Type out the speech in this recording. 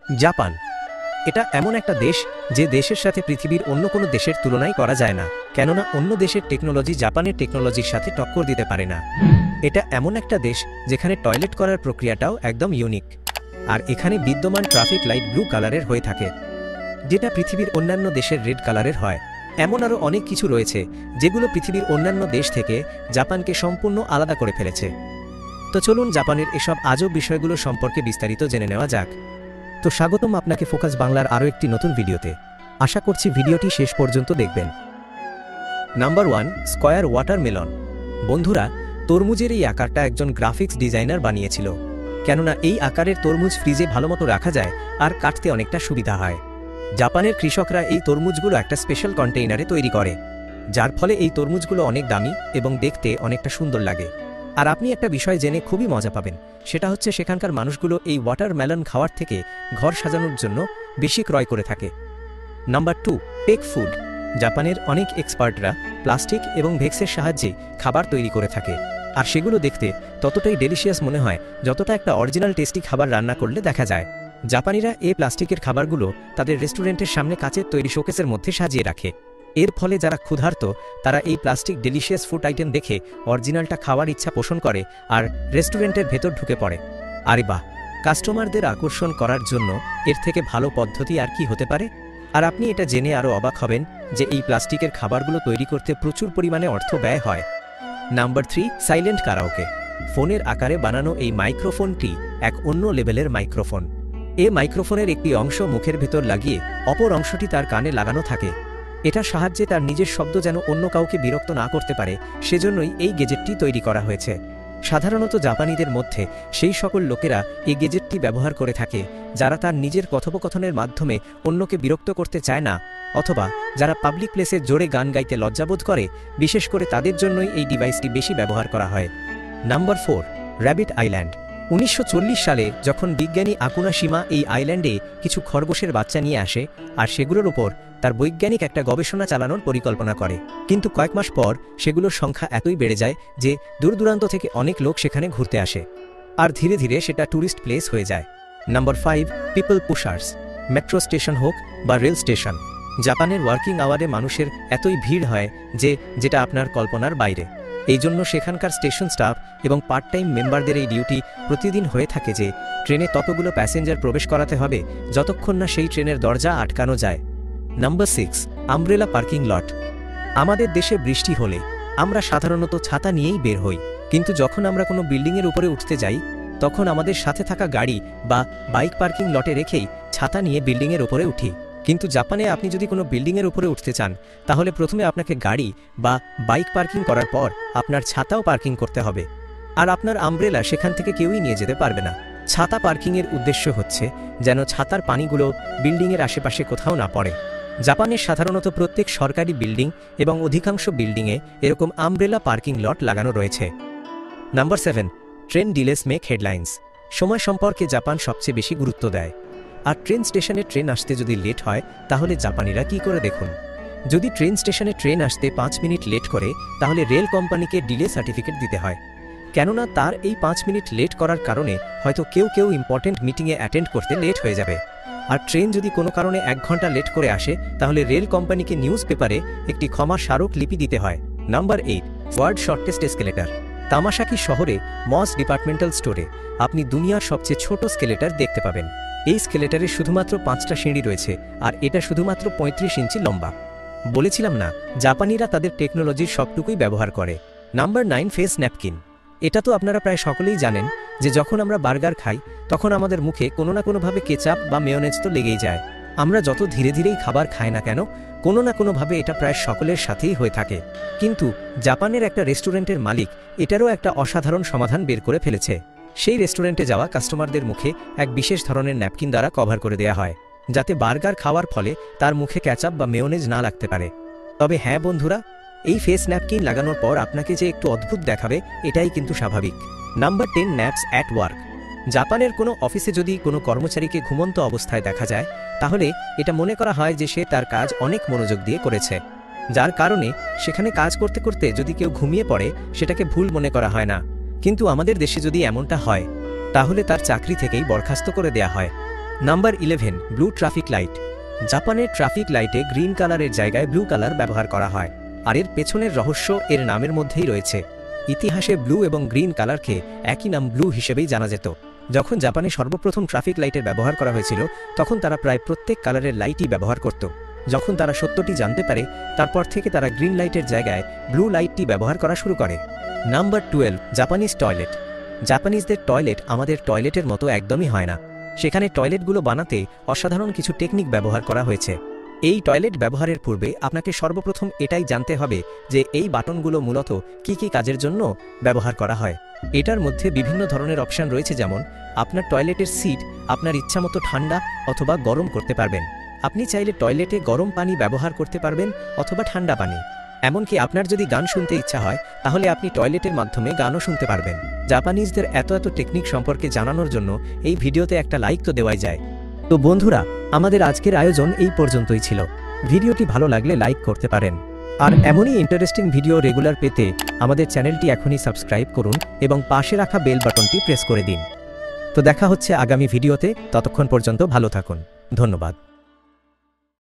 Japan এটা এমন একটা দেশ যে দেশের সাথে পৃথিবীর অন্য কোনো দেশের তুলনাই করা যায় না, কেননা অন্য দেশের টেকনোলজি জাপানের টেকনোলজির সাথে টক্কর দিতে পারে না। এটা এমন একটা দেশ যেখানে টয়লেট করার প্রক্রিয়াটাও একদম ইউনিক, আর এখানে বিদ্যমান ট্রাফিক লাইট ব্লু কালারের হয়ে থাকে, যেটা পৃথিবীর অন্যান্য দেশের রেড কালারের হয়। এমন আরও অনেক কিছু রয়েছে যেগুলো পৃথিবীর অন্যান্য দেশ থেকে জাপানকে সম্পূর্ণ আলাদা করে ফেলেছে। তো চলুন জাপানের এসব আজব বিষয়গুলো সম্পর্কে বিস্তারিত জেনে নেওয়া যাক। তো স্বাগতম আপনাকে ফোকাস বাংলার আরও একটি নতুন ভিডিওতে। আশা করছি ভিডিওটি শেষ পর্যন্ত দেখবেন। Number 1, square watermelon. বন্ধুরা, তরমুজের এই আকারটা একজন গ্রাফিক্স ডিজাইনার বানিয়েছিল, কেননা এই আকারের তরমুজ ফ্রিজে ভালোমতো রাখা যায় আর কাটতে অনেকটা সুবিধা হয়। জাপানের কৃষকরা এই তরমুজগুলো একটা স্পেশাল কন্টেইনারে তৈরি করে, যার ফলে এই তরমুজগুলো অনেক দামি এবং দেখতে অনেকটা সুন্দর লাগে। আর আপনি একটা বিষয় জেনে খুবই মজা পাবেন, সেটা হচ্ছে সেখানকার মানুষগুলো এই ওয়াটারমেলন খাওয়ার থেকে ঘর সাজানোর জন্য বেশি ক্রয় করে থাকে। নাম্বার 2, পেক ফুড। জাপানের অনেক এক্সপার্টরা প্লাস্টিক এবং ভেক্সের সাহায্যে খাবার তৈরি করে থাকে, আর সেগুলো দেখতে ততটাই ডেলিশিয়াস মনে হয় যতটা একটা অরিজিনাল টেস্টি খাবার রান্না করলে দেখা যায়। জাপানিরা এই প্লাস্টিকের খাবারগুলো তাদের রেস্টুরেন্টের সামনে কাচের তৈরি শোকেসের মধ্যে সাজিয়ে রাখে। এর ফলে যারা ক্ষুধার্ত তারা এই প্লাস্টিক ডেলিশিয়াস ফুড আইটেম দেখে অরিজিনালটা খাওয়ার ইচ্ছা পোষণ করে আর রেস্টুরেন্টের ভেতর ঢুকে পড়ে। আরে বাহ, কাস্টমারদের আকর্ষণ করার জন্য এর থেকে ভালো পদ্ধতি আর কি হতে পারে? আর আপনি এটা জেনে আরও অবাক হবেন যে এই প্লাস্টিকের খাবারগুলো তৈরি করতে প্রচুর পরিমাণে অর্থ ব্যয় হয়। Number 3, silent karaoke. ফোনের আকারে বানানো এই মাইক্রোফোনটি এক অন্য লেভেলের মাইক্রোফোন। এই মাইক্রোফোনের একটি অংশ মুখের ভেতর লাগিয়ে অপর অংশটি তার কানে লাগানো থাকে। এটার সাহায্যে তার নিজের শব্দ যেন অন্য কাউকে বিরক্ত না করতে পারে, সেজন্যই এই গেজেটটি তৈরি করা হয়েছে। সাধারণত জাপানিদের মধ্যে সেই সকল লোকেরা এই গেজেটটি ব্যবহার করে থাকে যারা তার নিজের কথোপকথনের মাধ্যমে অন্যকে বিরক্ত করতে চায় না, অথবা যারা পাবলিক প্লেসে জোরে গান গাইতে লজ্জাবোধ করে, বিশেষ করে তাদের জন্যই এই ডিভাইসটি বেশি ব্যবহার করা হয়। Number 4, rabbit island. 1940 সালে যখন বিজ্ঞানী আকুনাশিমা এই আইল্যান্ডে কিছু খরগোশের বাচ্চা নিয়ে আসে, আর সেগুলোর উপর তার বৈজ্ঞানিক একটা গবেষণা চালানোর পরিকল্পনা করে, কিন্তু কয়েক মাস পর সেগুলোর সংখ্যা এতই বেড়ে যায় যে দূর দূরান্ত থেকে অনেক লোক সেখানে ঘুরতে আসে, আর ধীরে ধীরে সেটা ট্যুরিস্ট প্লেস হয়ে যায়। Number 5, people pushers. Metro station হোক বা রেল স্টেশন, জাপানের ওয়ার্কিং আওয়ারে মানুষের এতই ভিড় হয় যেটা আপনার কল্পনার বাইরে। এই জন্য সেখানকার স্টেশন স্টাফ এবং পার্ট টাইম মেম্বারদের এই ডিউটি প্রতিদিন হয়ে থাকে যে ট্রেনে ততগুলো প্যাসেঞ্জার প্রবেশ করাতে হবে যতক্ষণ না সেই ট্রেনের দরজা আটকানো যায়। Number 6, umbrella parking lot. আমাদের দেশে বৃষ্টি হলে আমরা সাধারণত ছাতা নিয়েই বের হই, কিন্তু যখন আমরা কোনো বিল্ডিংয়ের উপরে উঠতে যাই তখন আমাদের সাথে থাকা গাড়ি বা বাইক পার্কিং লটে রেখেই ছাতা নিয়ে বিল্ডিংয়ের উপরে উঠি। কিন্তু জাপানে আপনি যদি কোনো বিল্ডিংয়ের উপরে উঠতে চান তাহলে প্রথমে আপনাকে গাড়ি বা বাইক পার্কিং করার পর আপনার ছাতাও পার্কিং করতে হবে, আর আপনার আমব্রেলা সেখান থেকে কেউই নিয়ে যেতে পারবে না। ছাতা পার্কিংয়ের উদ্দেশ্য হচ্ছে যেন ছাতার পানিগুলো বিল্ডিংয়ের আশেপাশে কোথাও না পড়ে। জাপানের সাধারণত প্রত্যেক সরকারি বিল্ডিং এবং অধিকাংশ বিল্ডিংয়ে এরকম আমব্রেলা পার্কিং লট লাগানো রয়েছে। Number 7, train ডিলেস make headlines. সময় সম্পর্কে জাপান সবচেয়ে বেশি গুরুত্ব দেয়, আর ট্রেন স্টেশনে ট্রেন আসতে যদি লেট হয় তাহলে জাপানিরা কি করে দেখুন। যদি ট্রেন স্টেশনে ট্রেন আসতে 5 মিনিট লেট করে তাহলে রেল কোম্পানিকে ডিলে সার্টিফিকেট দিতে হয়, কেননা তার এই 5 মিনিট লেট করার কারণে হয়তো কেউ ইম্পর্টেন্ট মিটিংয়ে অ্যাটেন্ড করতে লেট হয়ে যাবে। আর ট্রেন যদি কোনো কারণে 1 ঘন্টা লেট করে আসে তাহলে রেল কোম্পানিকে নিউজ পেপারে একটি ক্ষমা স্মারক লিপি দিতে হয়। Number 8, world shortest escalator. তামাশাকি শহরে মস ডিপার্টমেন্টাল স্টোরে আপনি দুনিয়ার সবচেয়ে ছোট স্কেলেটর দেখতে পাবেন। এই স্কেলেটারে শুধুমাত্র 5টা সিঁড়ি রয়েছে, আর এটা শুধুমাত্র 35 ইঞ্চি লম্বা। বলেছিলাম না, জাপানিরা তাদের টেকনোলজির সবটুকুই ব্যবহার করে। Number 9, face napkin. এটা তো আপনারা প্রায় সকলেই জানেন যে যখন আমরা বার্গার খাই তখন আমাদের মুখে কোনো না কোনোভাবে কেচাপ বা মেয়োনেজ তো লেগেই যায়। আমরা যত ধীরে ধীরেই খাবার খাই না কেন, কোনো না কোনোভাবে এটা প্রায় সকলের সাথেই হয়ে থাকে। কিন্তু জাপানের একটা রেস্টুরেন্টের মালিক এটারও একটা অসাধারণ সমাধান বের করে ফেলেছে। সেই রেস্টুরেন্টে যাওয়া কাস্টমারদের মুখে এক বিশেষ ধরনের ন্যাপকিন দ্বারা কভার করে দেওয়া হয়, যাতে বার্গার খাওয়ার ফলে তার মুখে কেচাপ বা মেয়োনেজ না লাগতে পারে। তবে হ্যাঁ বন্ধুরা, এই ফেস ন্যাপকিন লাগানোর পর আপনাকে যে একটু অদ্ভুত দেখাবে এটাই কিন্তু স্বাভাবিক। Number 10, naps at work. জাপানের কোনো অফিসে যদি কোনো কর্মচারীকে ঘুমন্ত অবস্থায় দেখা যায় তাহলে এটা মনে করা হয় যে সে তার কাজ অনেক মনোযোগ দিয়ে করেছে, যার কারণে সেখানে কাজ করতে করতে যদি কেউ ঘুমিয়ে পড়ে সেটাকে ভুল মনে করা হয় না। কিন্তু আমাদের দেশে যদি এমনটা হয় তাহলে তার চাকরি থেকেই বরখাস্ত করে দেয়া হয়। Number 11, blue traffic light. জাপানের ট্রাফিক লাইটে গ্রিন কালারের জায়গায় ব্লু কালার ব্যবহার করা হয়, আর এর পেছনের রহস্য এর নামের মধ্যেই রয়েছে। ইতিহাসে ব্লু এবং গ্রিন কালারকে একই নাম ব্লু হিসেবেই জানা যেত। যখন জাপানে সর্বপ্রথম ট্রাফিক লাইটের ব্যবহার করা হয়েছিল, তখন তারা প্রায় প্রত্যেক কালারের লাইটই ব্যবহার করত। যখন তারা সত্যটি জানতে পারে, তারপর থেকে তারা গ্রিন লাইটের জায়গায় ব্লু লাইটটি ব্যবহার করা শুরু করে। Number 12, Japanese toilet. জাপানিজদের টয়লেট আমাদের টয়লেটের মতো একদমই হয় না। সেখানে টয়লেটগুলো বানাতে অসাধারণ কিছু টেকনিক ব্যবহার করা হয়েছে। এই টয়লেট ব্যবহারের পূর্বে আপনাকে সর্বপ্রথম এটাই জানতে হবে যে এই বাটনগুলো মূলত কী কী কাজের জন্য ব্যবহার করা হয়। এটার মধ্যে বিভিন্ন ধরনের অপশান রয়েছে, যেমন আপনার টয়লেটের সিট আপনার ইচ্ছামতো ঠান্ডা অথবা গরম করতে পারবেন। আপনি চাইলে টয়লেটে গরম পানি ব্যবহার করতে পারবেন অথবা ঠান্ডা পানি। এমনকি আপনার যদি গান শুনতে ইচ্ছা হয়, তাহলে আপনি টয়লেটের মাধ্যমে গানও শুনতে পারবেন। জাপানিজদের এত টেকনিক সম্পর্কে জানানোর জন্য এই ভিডিওতে একটা লাইক তো দেওয়াই যায়। তো বন্ধুরা, আমাদের আজকের আয়োজন এই পর্যন্তই ছিল। ভিডিওটি ভালো লাগলে লাইক করতে পারেন, আর এমনই ইন্টারেস্টিং ভিডিও রেগুলার পেতে আমাদের চ্যানেলটি এখনই সাবস্ক্রাইব করুন এবং পাশে রাখা বেল বাটনটি প্রেস করে দিন। তো দেখা হচ্ছে আগামী ভিডিওতে, ততক্ষণ পর্যন্ত ভালো থাকুন। ধন্যবাদ।